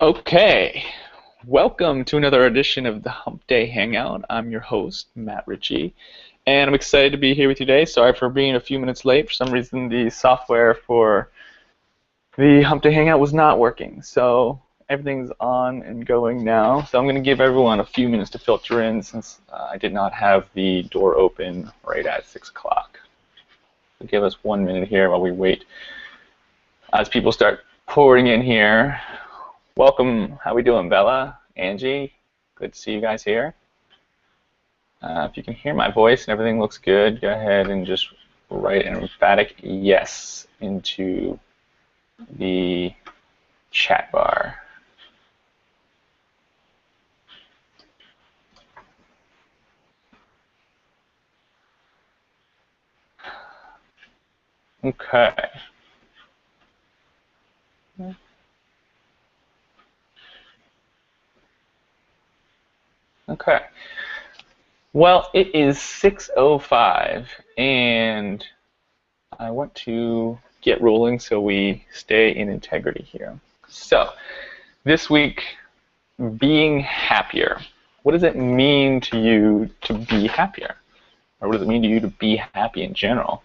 Okay, welcome to another edition of the Hump Day Hangout. I'm your host, Matt Ritchie, and I'm excited to be here with you today. Sorry for being a few minutes late. For some reason, the software for the Hump Day Hangout was not working, so everything's on and going now. So I'm going to give everyone a few minutes to filter in since I did not have the door open right at 6 o'clock. So give us 1 minute here while we wait as people start pouring in here. Welcome. How we doing, Bella? Angie? Good to see you guys here. If you can hear my voice and everything looks good, go ahead and just write an emphatic yes into the chat bar. Okay. Okay. Well, it is 6:05, and I want to get rolling so we stay in integrity here. So, this week, being happier. What does it mean to you to be happier? Or what does it mean to you to be happy in general?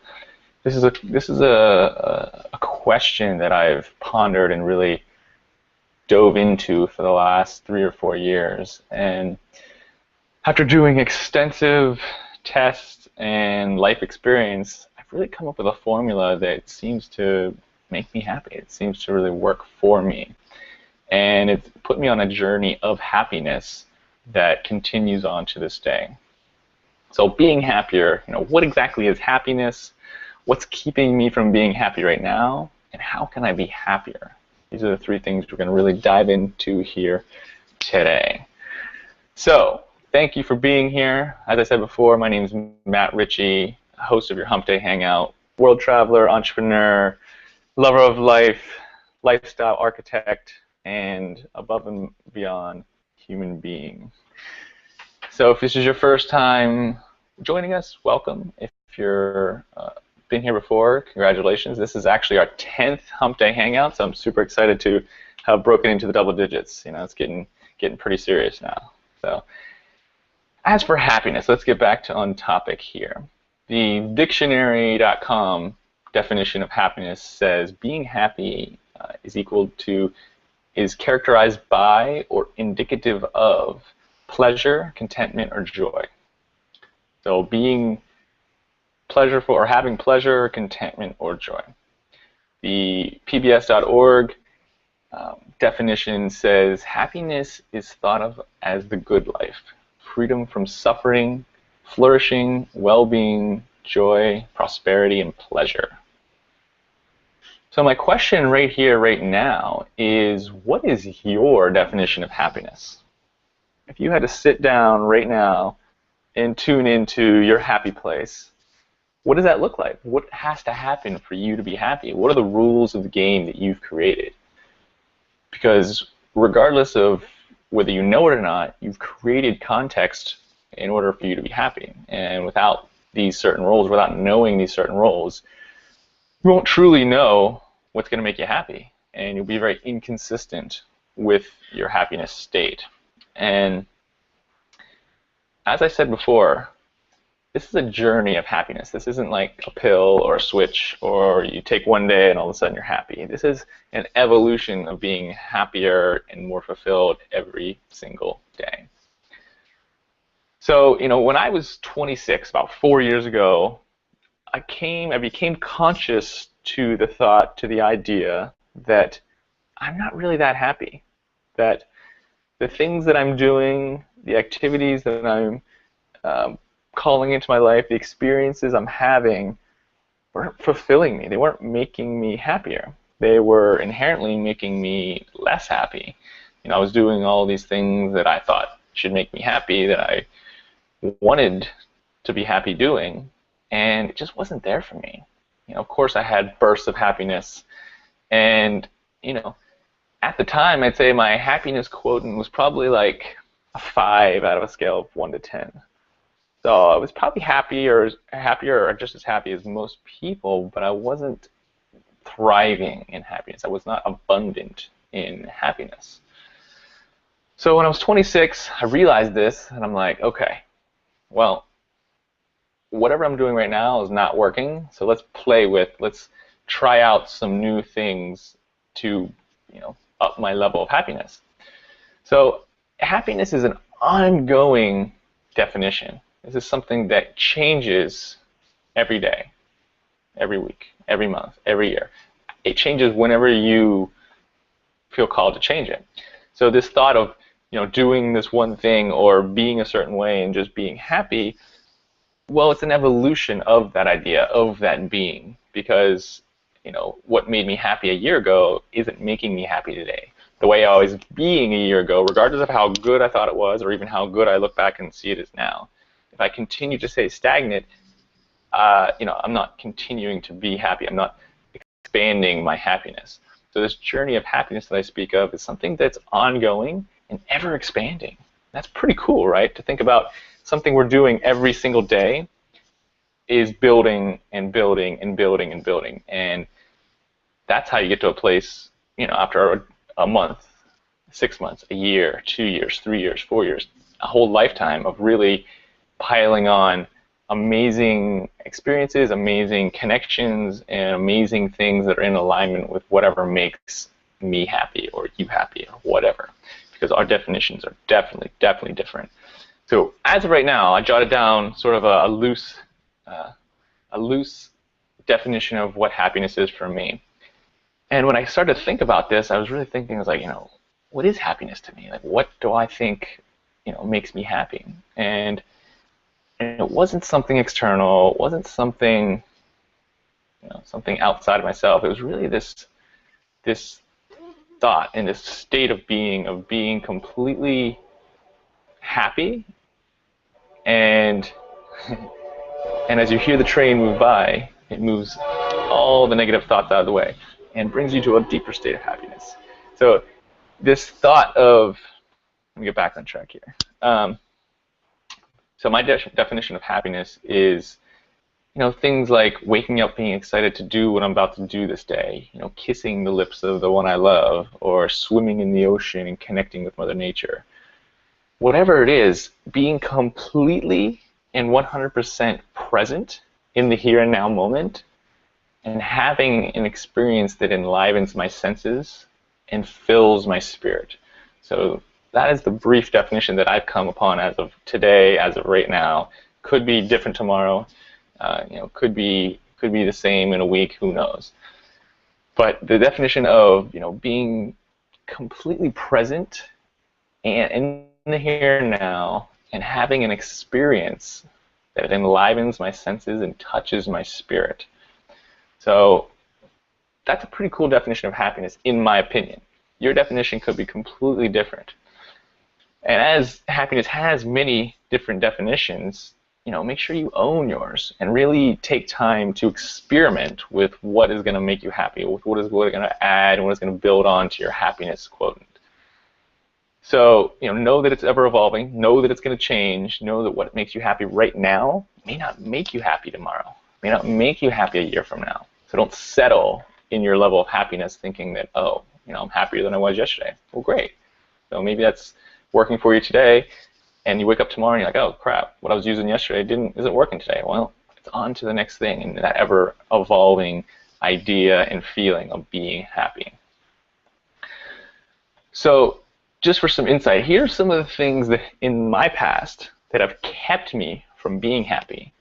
This is a question that I've pondered and really dove into for the last 3 or 4 years. And after doing extensive tests and life experience, I've really come up with a formula that seems to make me happy. It seems to really work for me. And it's put me on a journey of happiness that continues on to this day. So being happier, what exactly is happiness? What's keeping me from being happy right now? And how can I be happier? These are the three things we're going to really dive into here today. So, thank you for being here. As I said before, my name is Matt Ritchie, host of your Hump Day Hangout, world traveler, entrepreneur, lover of life, lifestyle architect, and above and beyond human being. So if this is your first time joining us, welcome. If you're been here before, congratulations. This is actually our 10th Hump Day Hangout, so I'm super excited to have broken into the double digits. It's getting pretty serious now. So, as for happiness, let's get back to on topic here. The dictionary.com definition of happiness says being happy is characterized by or indicative of pleasure, contentment, or joy. So being pleasureful or having pleasure, contentment, or joy. The PBS.org definition says happiness is thought of as the good life, freedom from suffering, flourishing, well-being, joy, prosperity, and pleasure. So my question right here, right now, is what is your definition of happiness? If you had to sit down right now and tune into your happy place, what does that look like? What has to happen for you to be happy? What are the rules of the game that you've created? Because regardless of whether you know it or not, you've created context in order for you to be happy. And without these certain roles, without knowing these certain roles, you won't truly know what's going to make you happy. And you'll be very inconsistent with your happiness state. And as I said before, this is a journey of happiness. This isn't like a pill or a switch or you take one day and all of a sudden you're happy. This is an evolution of being happier and more fulfilled every single day. So, when I was 26, about 4 years ago, I became conscious to the idea that I'm not really that happy. That the things that I'm doing, the activities that I'm calling into my life, the experiences I'm having weren't fulfilling me. They weren't making me happier. They were inherently making me less happy. I was doing all these things that I thought should make me happy, that I wanted to be happy doing, and it just wasn't there for me. Of course I had bursts of happiness, and at the time I'd say my happiness quotient was probably like a 5 out of a scale of 1 to 10. So I was probably happier or just as happy as most people, but I wasn't thriving in happiness. I was not abundant in happiness. So when I was 26, I realized this, and I'm like, okay, well, whatever I'm doing right now is not working, so let's try out some new things to, up my level of happiness. So happiness is an ongoing definition. This is something that changes every day, every week, every month, every year. It changes whenever you feel called to change it. So this thought of doing this one thing or being a certain way and just being happy, well, it's an evolution of that idea, of that being, because what made me happy a year ago isn't making me happy today. The way I was being a year ago, regardless of how good I thought it was or even how good I look back and see it as now, if I continue to stay stagnant, I'm not continuing to be happy. I'm not expanding my happiness. So this journey of happiness that I speak of is something that's ongoing and ever expanding. That's pretty cool, right? To think about something we're doing every single day is building and building and building and building. And that's how you get to a place, after a month, 6 months, a year, 2 years, 3 years, 4 years, a whole lifetime of really piling on amazing experiences, amazing connections, and amazing things that are in alignment with whatever makes me happy or you happy or whatever. Because our definitions are definitely different. So as of right now, I jotted down sort of a loose definition of what happiness is for me. And when I started to think about this, I was really thinking, I was like, what is happiness to me? Like, what do I think, makes me happy? And it wasn't something external. It wasn't something, something outside of myself. It was really this thought and this state of being completely happy, and as you hear the train move by, it moves all the negative thoughts out of the way and brings you to a deeper state of happiness. So this thought of, let me get back on track here. So my definition of happiness is, things like waking up being excited to do what I'm about to do this day, kissing the lips of the one I love, or swimming in the ocean and connecting with Mother Nature. Whatever it is, being completely and 100% present in the here and now moment and having an experience that enlivens my senses and fills my spirit. So that is the brief definition that I've come upon as of today, as of right now. Could be different tomorrow. Could be the same in a week. Who knows? But the definition of being completely present and in the here and now and having an experience that enlivens my senses and touches my spirit. So that's a pretty cool definition of happiness, in my opinion. Your definition could be completely different. And as happiness has many different definitions, make sure you own yours and really take time to experiment with what is going to make you happy, with what is going to add and what is going to build on to your happiness quotient. So, know that it's ever evolving, know that it's going to change, know that what makes you happy right now may not make you happy tomorrow, may not make you happy a year from now. So don't settle in your level of happiness thinking that, oh, I'm happier than I was yesterday. Well, great. So maybe that's working for you today, and you wake up tomorrow and you're like, oh crap, what I was using yesterday isn't working today. Well, it's on to the next thing, and that ever evolving idea and feeling of being happy. So just for some insight, here are some of the things that in my past that have kept me from being happy.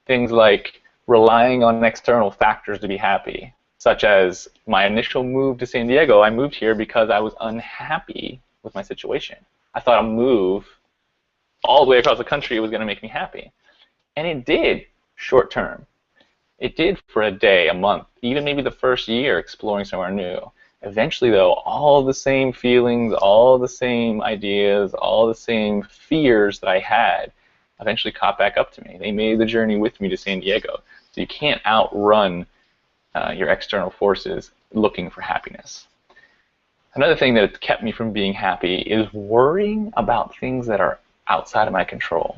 Things like relying on external factors to be happy, such as my initial move to San Diego. I moved here because I was unhappy with my situation. I thought a move all the way across the country was going to make me happy. And it did, short term. It did for a day, a month, even maybe the first year exploring somewhere new. Eventually, though, all the same feelings, all the same ideas, all the same fears that I had eventually caught back up to me. They made the journey with me to San Diego. So you can't outrun your external forces looking for happiness. Another thing that has kept me from being happy is worrying about things that are outside of my control,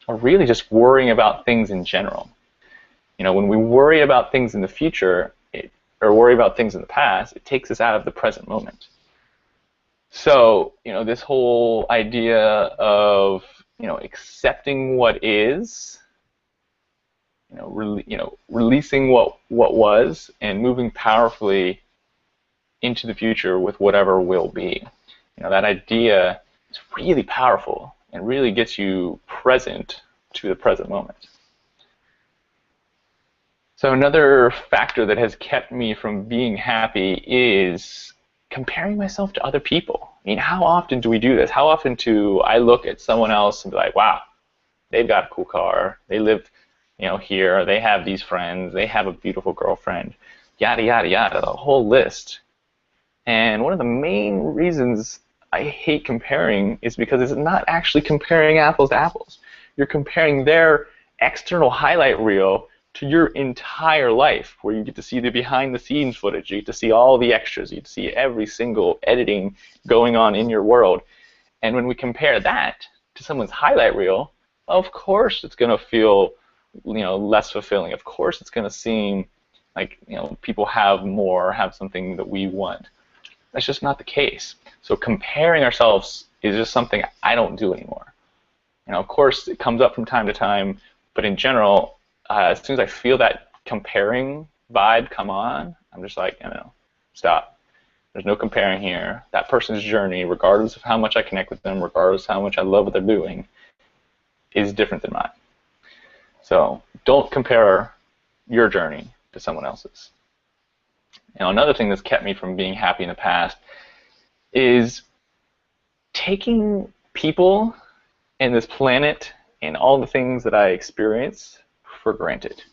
or really just worrying about things in general. When we worry about things in the future, or worry about things in the past, it takes us out of the present moment. So, this whole idea of, accepting what is, releasing what was, and moving powerfully into the future with whatever will be. That idea is really powerful and really gets you present to the present moment. So another factor that has kept me from being happy is comparing myself to other people. I mean, how often do we do this? How often do I look at someone else and be like, wow, they've got a cool car, they live, here, they have these friends, they have a beautiful girlfriend, yada, yada, yada, the whole list. And one of the main reasons I hate comparing is because it's not actually comparing apples to apples. You're comparing their external highlight reel to your entire life, where you get to see the behind-the-scenes footage, you get to see all the extras, you get to see every single editing going on in your world. And when we compare that to someone's highlight reel, of course it's going to feel, less fulfilling. Of course it's going to seem like, people have more, have something that we want. That's just not the case. So comparing ourselves is just something I don't do anymore. Of course, it comes up from time to time, but in general, as soon as I feel that comparing vibe come on, I'm just like, stop. There's no comparing here. That person's journey, regardless of how much I connect with them, regardless of how much I love what they're doing, is different than mine. So don't compare your journey to someone else's. Another thing that's kept me from being happy in the past is taking people and this planet and all the things that I experience for granted.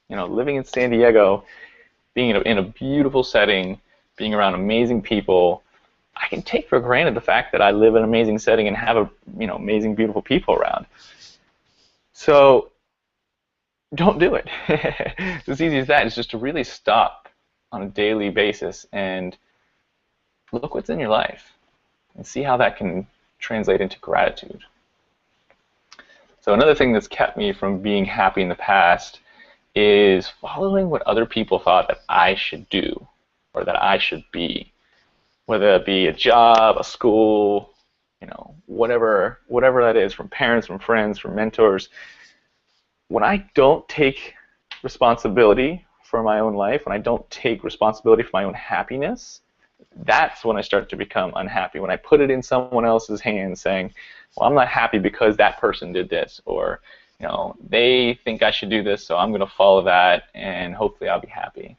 Living in San Diego, being in a beautiful setting, being around amazing people, I can take for granted the fact that I live in an amazing setting and have amazing, beautiful people around. So don't do it. It's as easy as that. It's just to really stop on a daily basis and look what's in your life and see how that can translate into gratitude. So another thing that's kept me from being happy in the past is following what other people thought that I should do or that I should be, whether it be a job, a school, whatever that is, from parents, from friends, from mentors. When I don't take responsibility for my own life, when I don't take responsibility for my own happiness, that's when I start to become unhappy. When I put it in someone else's hands saying, well, I'm not happy because that person did this, or they think I should do this, so I'm going to follow that and hopefully I'll be happy.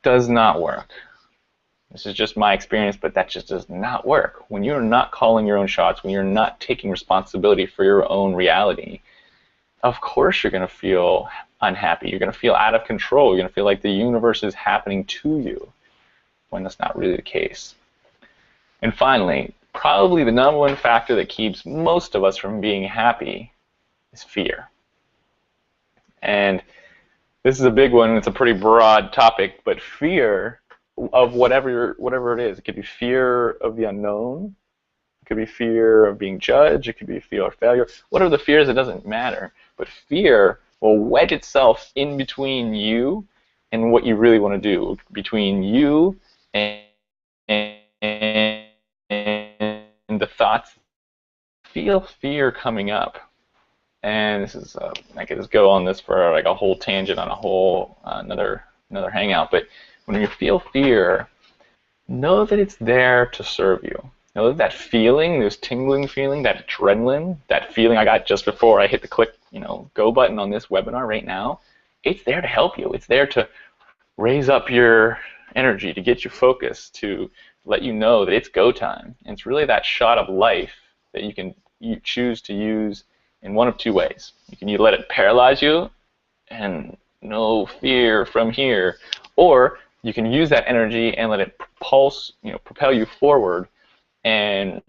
Does not work. This is just my experience, but that just does not work. When you're not calling your own shots, when you're not taking responsibility for your own reality, of course you're going to feel unhappy. You're going to feel out of control. You're going to feel like the universe is happening to you, when that's not really the case. And finally, probably the number one factor that keeps most of us from being happy is fear. And this is a big one. It's a pretty broad topic, but fear of whatever it is. It could be fear of the unknown. It could be fear of being judged. It could be fear of failure. Whatever the fear is, it doesn't matter. But fear will wedge itself in between you and what you really want to do, between you and the thoughts. Feel fear coming up. And this is, I could just go on this for like a whole tangent on a whole another hangout. But when you feel fear, know that it's there to serve you. Know that feeling, this tingling feeling, that adrenaline, that feeling I got just before I hit the click, go button on this webinar right now. It's there to help you. It's there to raise up your energy, to get you focused, to let you know that it's go time. And it's really that shot of life that you choose to use in one of two ways. You can either let it paralyze you and no fear from here, or you can use that energy and let it propel you forward and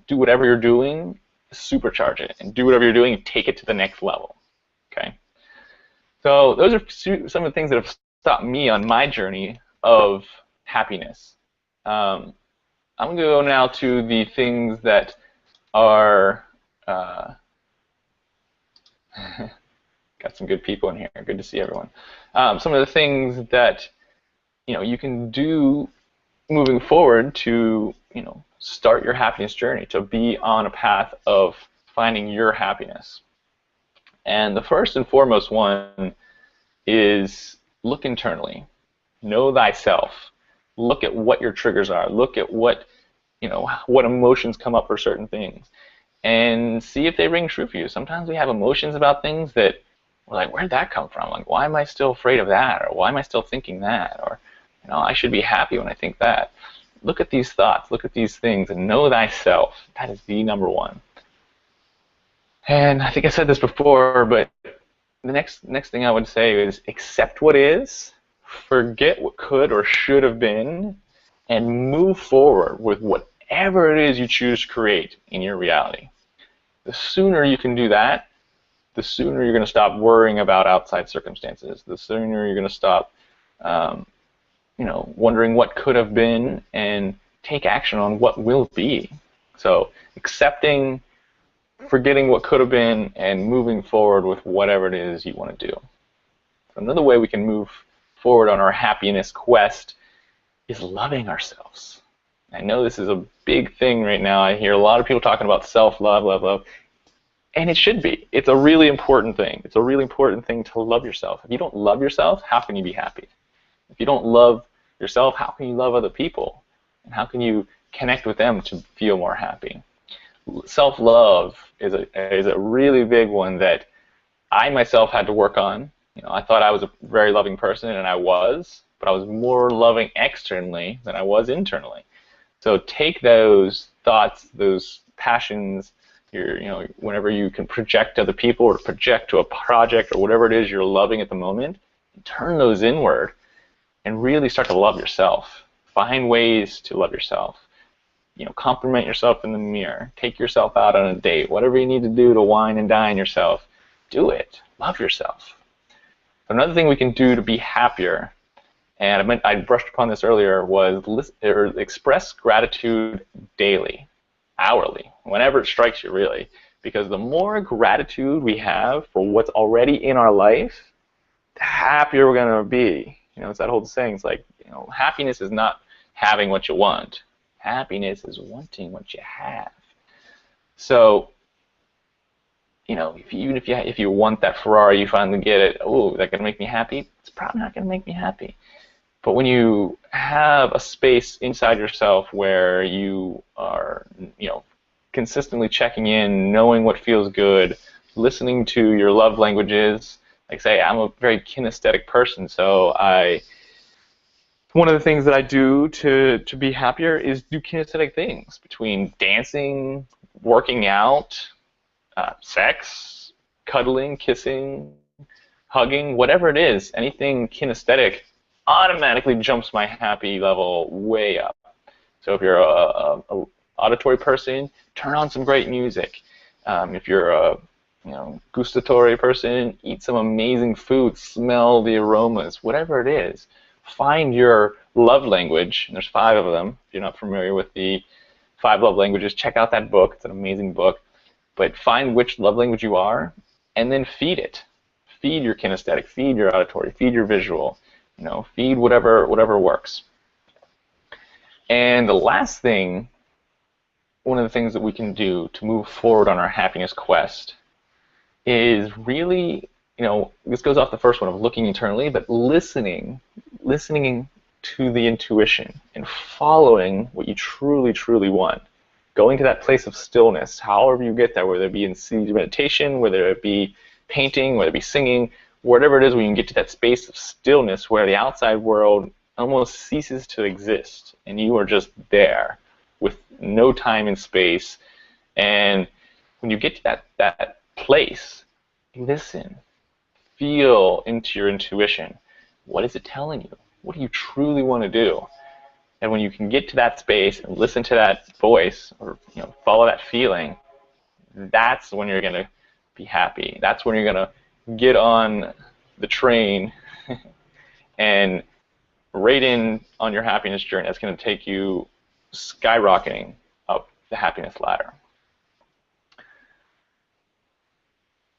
do whatever you're doing, supercharge it, and do whatever you're doing and take it to the next level. Okay? So those are some of the things that have stopped me on my journey of happiness. I'm going to go now to the things that are got some good people in here. Good to see everyone. Some of the things that you can do moving forward to, start your happiness journey, to be on a path of finding your happiness. And the first and foremost one is look internally. Know thyself. Look at what your triggers are. Look at what emotions come up for certain things, and see if they ring true for you. Sometimes we have emotions about things that we're like, where'd that come from? Like, why am I still afraid of that? Or why am I still thinking that? Or, I should be happy when I think that. Look at these thoughts, look at these things, and know thyself. That is the number one. And I think I said this before, but the next thing I would say is accept what is, forget what could or should have been, and move forward with whatever it is you choose to create in your reality. The sooner you can do that, the sooner you're going to stop worrying about outside circumstances. The sooner you're going to stop, wondering what could have been, and take action on what will be. So accepting, forgetting what could have been, and moving forward with whatever it is you want to do. So another way we can move forward on our happiness quest is loving ourselves. I know this is a big thing right now. I hear a lot of people talking about self-love, love. And it should be. It's a really important thing. It's a really important thing to love yourself. If you don't love yourself, how can you be happy? If you don't love yourself, how can you love other people? And how can you connect with them to feel more happy? Self-love is a really big one that I myself had to work on. I thought I was a very loving person, and I was, but I was more loving externally than I was internally. So take those thoughts, those passions, whenever you can project to other people or project to a project or whatever it is you're loving at the moment, turn those inward and really start to love yourself. Find ways to love yourself. Compliment yourself in the mirror. Take yourself out on a date. Whatever you need to do to wine and dine yourself, do it. Love yourself. Another thing we can do to be happier, and I brushed upon this earlier, was express gratitude daily, hourly, whenever it strikes you, really. Because the more gratitude we have for what's already in our life, the happier we're going to be. It's that whole saying. It's like, happiness is not having what you want. Happiness is wanting what you have. So, if you want that Ferrari, you finally get it. Oh, is that going to make me happy? It's probably not going to make me happy. But when you have a space inside yourself where you are, consistently checking in, knowing what feels good, listening to your love languages. Like, say, I'm a very kinesthetic person, so one of the things that I do to be happier is do kinesthetic things, between dancing, working out, sex, cuddling, kissing, hugging, whatever it is. Anything kinesthetic automatically jumps my happy level way up. So if you're a auditory person, turn on some great music. If you're a gustatory person, eat some amazing food, smell the aromas, whatever it is. Find your love language, and there's 5 of them. If you're not familiar with the 5 love languages, check out that book. It's an amazing book. But find which love language you are, and then feed it. Feed your kinesthetic, feed your auditory, feed your visual. Feed whatever works. And the last thing, one of the things that we can do to move forward on our happiness quest is really, this goes off the first one of looking internally, but listening to the intuition and following what you truly, truly want. Going to that place of stillness, however you get there, whether it be in meditation, whether it be painting, whether it be singing, whatever it is, when you can get to that space of stillness where the outside world almost ceases to exist and you are just there with no time and space. And when you get to that place, listen, feel into your intuition. What is it telling you? What do you truly want to do? And when you can get to that space and listen to that voice, or follow that feeling, that's when you're going to be happy. That's when you're going to get on the train and right in on your happiness journey. That's going to take you skyrocketing up the happiness ladder.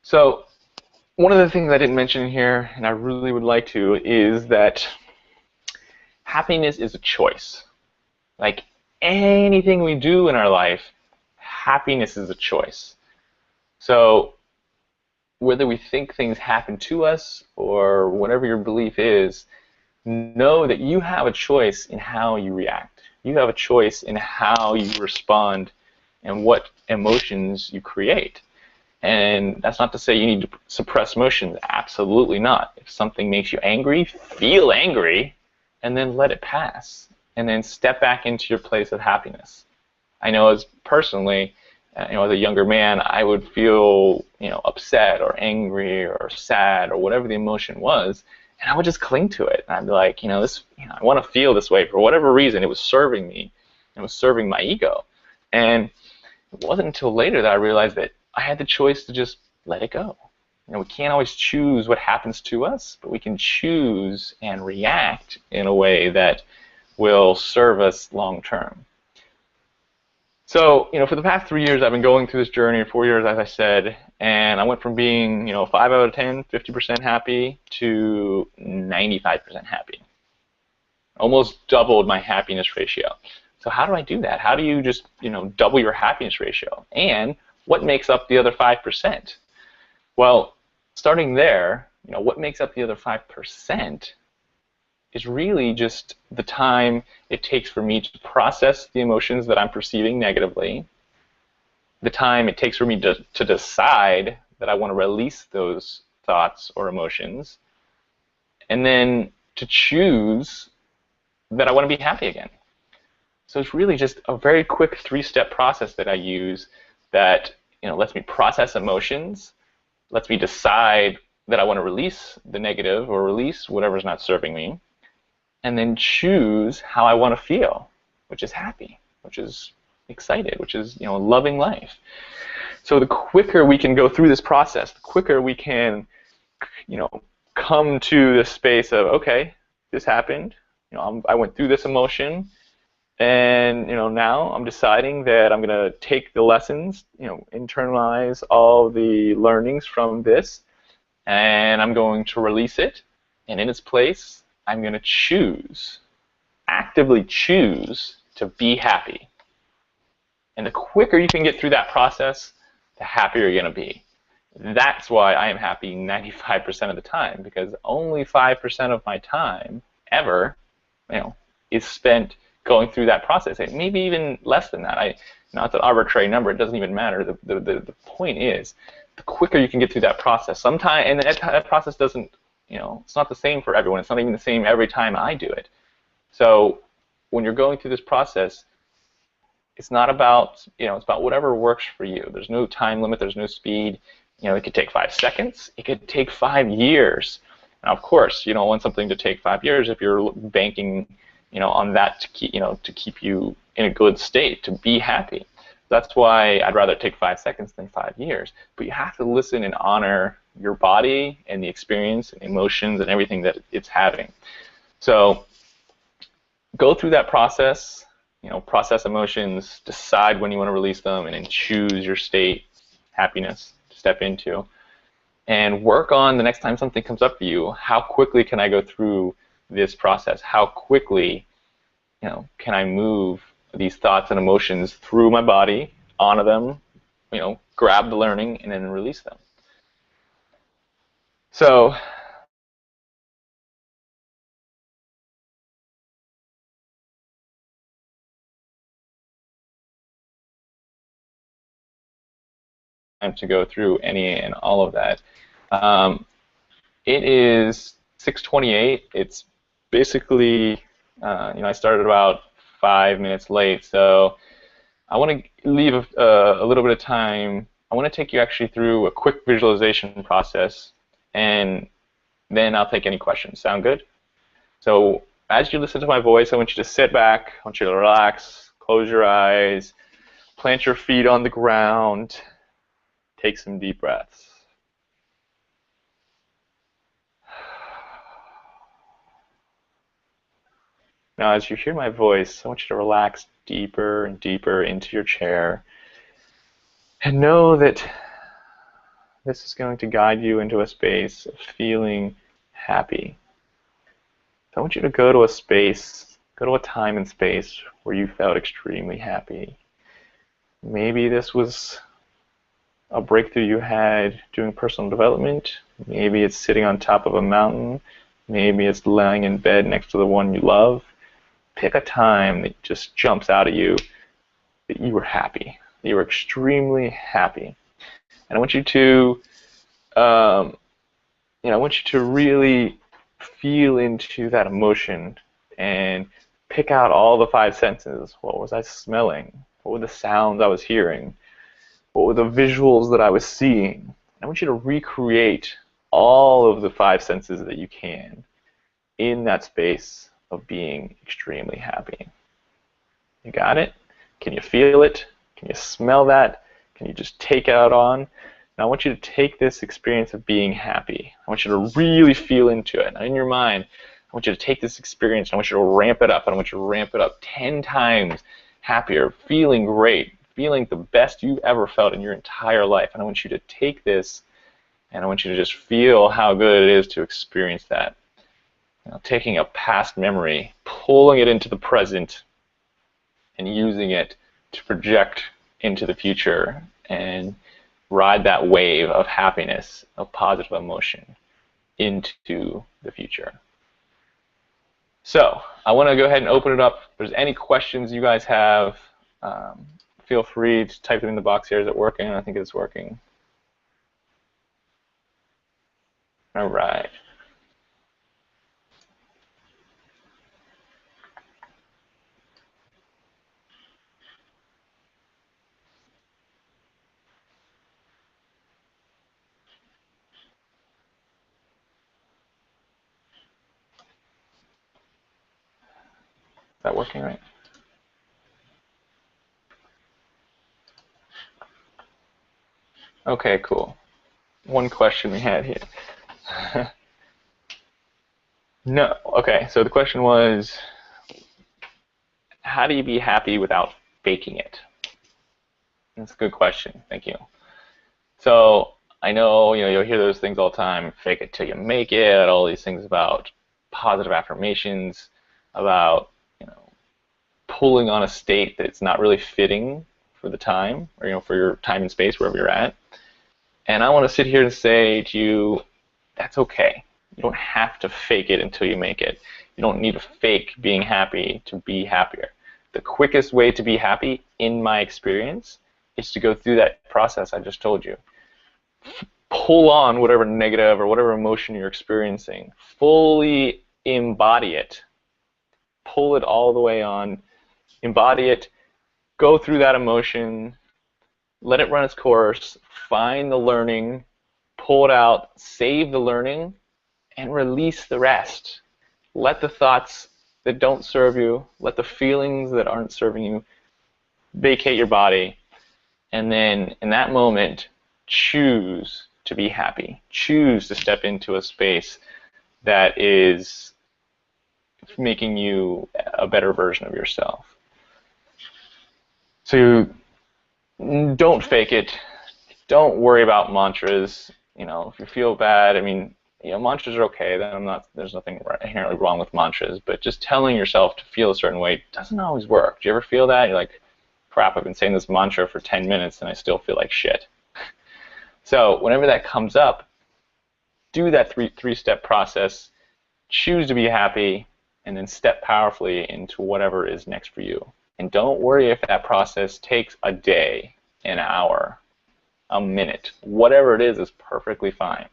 So one of the things I didn't mention here, and I really would like to, is that happiness is a choice. Like anything we do in our life, happiness is a choice. So whether we think things happen to us or whatever your belief is, know that you have a choice in how you react. You have a choice in how you respond and what emotions you create. And that's not to say you need to suppress emotions. Absolutely not. If something makes you angry, feel angry, and then let it pass. And then step back into your place of happiness. I know as personally, as a younger man, I would feel, upset or angry or sad or whatever the emotion was, and I would just cling to it. And I'd be like, I want to feel this way for whatever reason. It was serving me. It was serving my ego. And it wasn't until later that I realized that I had the choice to just let it go. We can't always choose what happens to us, but we can choose and react in a way that will serve us long term. So, for the past 3 years, I've been going through this journey, 4 years, as I said, and I went from being, 5 out of 10, 50% happy to 95% happy. Almost doubled my happiness ratio. So how do I do that? How do you just, double your happiness ratio? And what makes up the other 5%? Well, starting there, what makes up the other 5% is really just the time it takes for me to process the emotions that I'm perceiving negatively, the time it takes for me to decide that I want to release those thoughts or emotions, and then to choose that I want to be happy again. So it's really just a very quick 3-step process that I use that lets me process emotions, lets me decide that I want to release the negative or release whatever's not serving me, and then choose how I want to feel, which is happy, which is excited, which is loving life. So the quicker we can go through this process, the quicker we can come to this space of, okay, this happened, I went through this emotion, and now I'm deciding that I'm going to take the lessons, internalize all the learnings from this, and I'm going to release it, and in its place I'm going to choose, actively choose to be happy. And the quicker you can get through that process, the happier you're going to be. That's why I am happy 95% of the time, because only 5% of my time ever, is spent going through that process. And maybe even less than that. It's an arbitrary number. It doesn't even matter. The point is, the quicker you can get through that process. And that process doesn't, it's not the same for everyone. It's not even the same every time I do it. So when you're going through this process, it's not about, it's about whatever works for you. There's no time limit. There's no speed. It could take 5 seconds. It could take 5 years. Now, of course, you don't want something to take 5 years if you're banking, on that to keep you in a good state, to be happy. That's why I'd rather take 5 seconds than 5 years. But you have to listen and honor your body and the experience and emotions and everything that it's having. So go through that process, process emotions, decide when you want to release them, and then choose your state, happiness, to step into. And work on the next time something comes up for you, how quickly can I go through this process? How quickly, can I move these thoughts and emotions through my body, honor them, grab the learning, and then release them. So time to go through any and all of that. It is 6:28. It's basically, I started about 5 minutes late, so I want to leave a little bit of time. I want to take you actually through a quick visualization process, and then I'll take any questions. Sound good? So as you listen to my voice, I want you to sit back. I want you to relax, close your eyes, plant your feet on the ground, take some deep breaths. Now, as you hear my voice, I want you to relax deeper and deeper into your chair and know that this is going to guide you into a space of feeling happy. So I want you to go to a space Go to a time and space where you felt extremely happy. Maybe this was a breakthrough you had doing personal development. Maybe it's sitting on top of a mountain. Maybe it's lying in bed next to the one you love. Pick a time that just jumps out at you that you were happy, that you were extremely happy. And I want you to, I want you to really feel into that emotion and pick out all the 5 senses. What was I smelling? What were the sounds I was hearing? What were the visuals that I was seeing? I want you to recreate all of the 5 senses that you can in that space of being extremely happy. You got it? Can you feel it? Can you smell that? Can you just take it out on? Now I want you to take this experience of being happy. I want you to really feel into it. Now in your mind, I want you to take this experience and I want you to ramp it up. And I want you to ramp it up 10 times happier, feeling great, feeling the best you've ever felt in your entire life. And I want you to take this and I want you to just feel how good it is to experience that. Taking a past memory, pulling it into the present, and using it to project into the future and ride that wave of happiness, of positive emotion into the future. So I want to go ahead and open it up. If there's any questions you guys have, feel free to type them in the box here. Is it working? I think it's working. All right. Is that working right? Okay, cool. One question we had here. No, okay, so the question was, how do you be happy without faking it? That's a good question, thank you. So I know, you'll hear those things all the time, fake it till you make it, all these things about positive affirmations, about pulling on a state that's not really fitting for the time, or for your time and space, wherever you're at. And I want to sit here and say to you, that's okay. You don't have to fake it until you make it. You don't need to fake being happy to be happier. The quickest way to be happy, in my experience, is to go through that process I just told you. Pull on whatever negative or whatever emotion you're experiencing. Fully embody it. Pull it all the way on. Embody it. Go through that emotion. Let it run its course. Find the learning. Pull it out. Save the learning. And release the rest. Let the thoughts that don't serve you, let the feelings that aren't serving you vacate your body. And then in that moment, choose to be happy. Choose to step into a space that is making you a better version of yourself. So don't fake it. Don't worry about mantras. If you feel bad, mantras are okay. There's nothing inherently wrong with mantras, but just telling yourself to feel a certain way doesn't always work. Do you ever feel that? You're like, crap, I've been saying this mantra for 10 minutes and I still feel like shit. So whenever that comes up, do that three-step process, choose to be happy, and then step powerfully into whatever is next for you. And don't worry if that process takes a day, an hour, a minute. Whatever it is perfectly fine.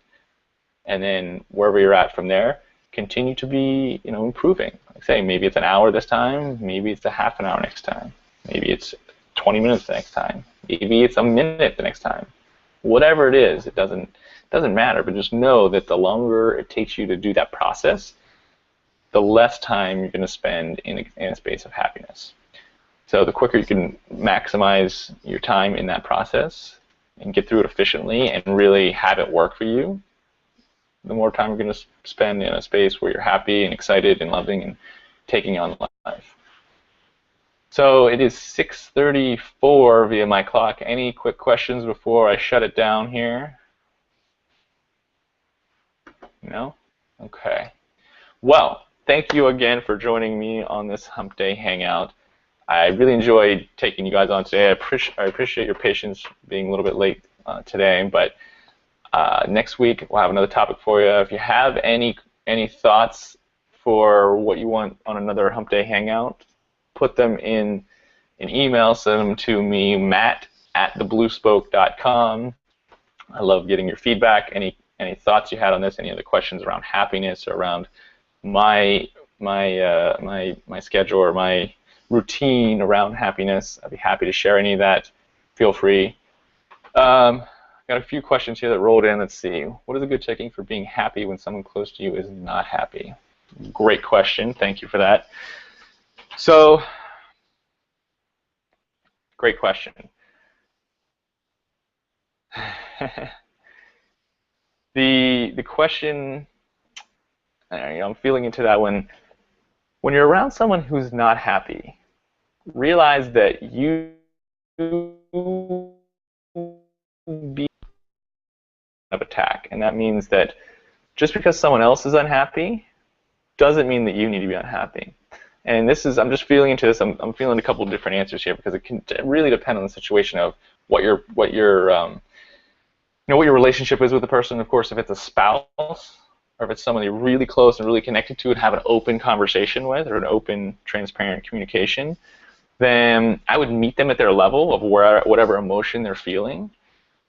And then wherever you're at from there, continue to be, improving. Like say, maybe it's an hour this time, maybe it's a half an hour next time, maybe it's 20 minutes the next time, maybe it's a minute the next time. Whatever it is, it doesn't matter. But just know that the longer it takes you to do that process, the less time you're going to spend in a space of happiness. So the quicker you can maximize your time in that process and get through it efficiently and really have it work for you, the more time you're going to spend in a space where you're happy and excited and loving and taking on life. So it is 6:34 via my clock. Any quick questions before I shut it down here? No? Okay. Well, thank you again for joining me on this Hump Day Hangout. I really enjoyed taking you guys on today. I appreciate your patience being a little bit late today, but next week we'll have another topic for you. If you have any thoughts for what you want on another Hump Day Hangout, put them in an email, send them to me, matt@thebluespoke.com. I love getting your feedback, any thoughts you had on this, any other questions around happiness or around my schedule or my routine around happiness. I'd be happy to share any of that. Feel free. Got a few questions here that rolled in. Let's see. What is a good technique for being happy when someone close to you is not happy? Great question. Thank you for that. So, great question. The question, I'm feeling into that one. When you're around someone who's not happy, realize that you be of attack, and that means that just because someone else is unhappy doesn't mean that you need to be unhappy. And this is, I'm just feeling into this. I'm feeling a couple of different answers here because it can really depend on the situation of what your relationship is with the person. Of course, if it's a spouse or if it's someone you're really close and really connected to and have an open conversation with or an open, transparent communication, then I would meet them at their level of whatever emotion they're feeling,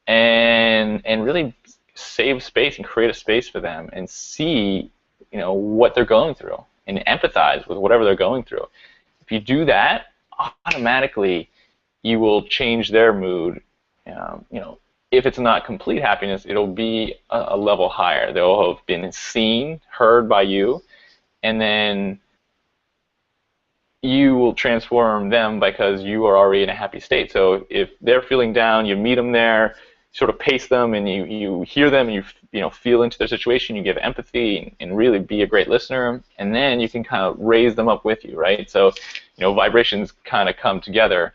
and really save space and create a space for them and see, what they're going through and empathize with whatever they're going through. If you do that, automatically you will change their mood. If it's not complete happiness, it'll be a level higher. They'll have been seen, heard by you, and then you will transform them because you are already in a happy state. So if they're feeling down, you meet them there, sort of pace them, and you hear them, and you feel into their situation, you give empathy, and really be a great listener, and then you can kind of raise them up with you, right? So, vibrations kind of come together.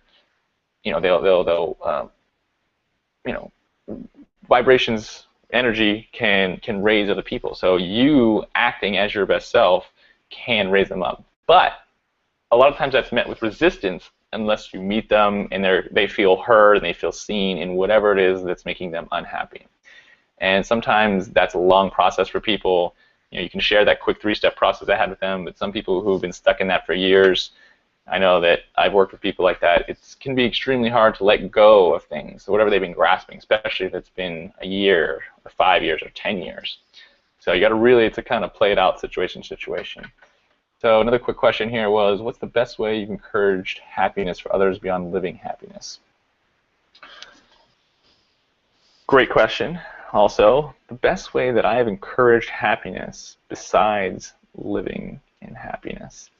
Vibrations, energy can raise other people. So you acting as your best self can raise them up. But a lot of times that's met with resistance unless you meet them and they feel heard and they feel seen in whatever it is that's making them unhappy. And sometimes that's a long process for people. You can share that quick 3-step process I had with them, but some people who've been stuck in that for years, I know that I've worked with people like that. It can be extremely hard to let go of things, whatever they've been grasping, especially if it's been a year or 5 years or 10 years. So you got to really, it's a kind of play it out situation. So another quick question here was, what's the best way you've encouraged happiness for others beyond living happiness? Great question. Also, the best way that I have encouraged happiness besides living in happiness.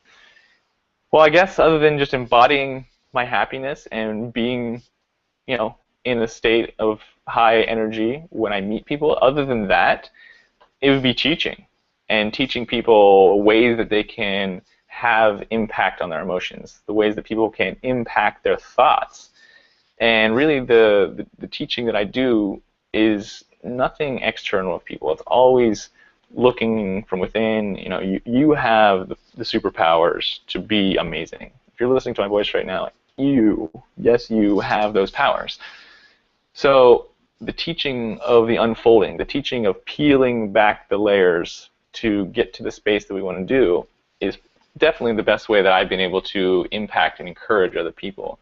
Well, I guess other than just embodying my happiness and being, in a state of high energy when I meet people, other than that, it would be teaching. And teaching people ways that they can have impact on their emotions, the ways that people can impact their thoughts. And really the teaching that I do is nothing external of people. It's always looking from within. You have the superpowers to be amazing. If you're listening to my voice right now, you have those powers. So the teaching of the unfolding, the teaching of peeling back the layers to get to the space that we want to do is definitely the best way that I've been able to impact and encourage other people.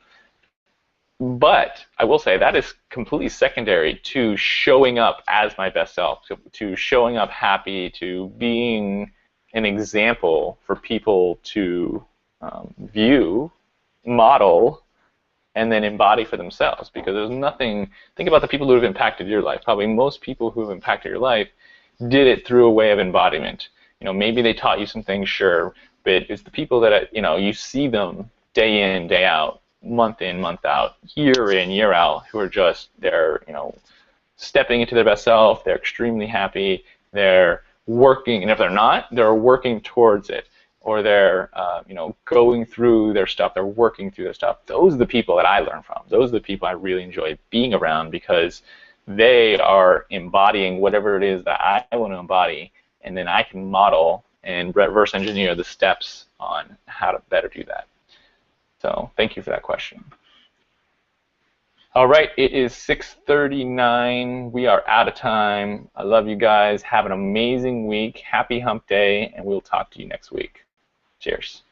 But I will say that is completely secondary to showing up as my best self, to showing up happy, to being an example for people to view, model, and then embody for themselves. Because there's nothing, think about the people who have impacted your life. Probably most people who have impacted your life did it through a way of embodiment. Maybe they taught you some things, sure, but it's the people that, you see them day in, day out, month in, month out, year in, year out, who are just, they're, stepping into their best self, they're extremely happy, they're working, and if they're not, they're working towards it, or they're, going through their stuff, they're working through their stuff. Those are the people that I learn from. Those are the people I really enjoy being around because they are embodying whatever it is that I want to embody, and then I can model and reverse engineer the steps on how to better do that. So thank you for that question. All right, it is 6:39. We are out of time. I love you guys. Have an amazing week. Happy hump day, and we'll talk to you next week. Cheers.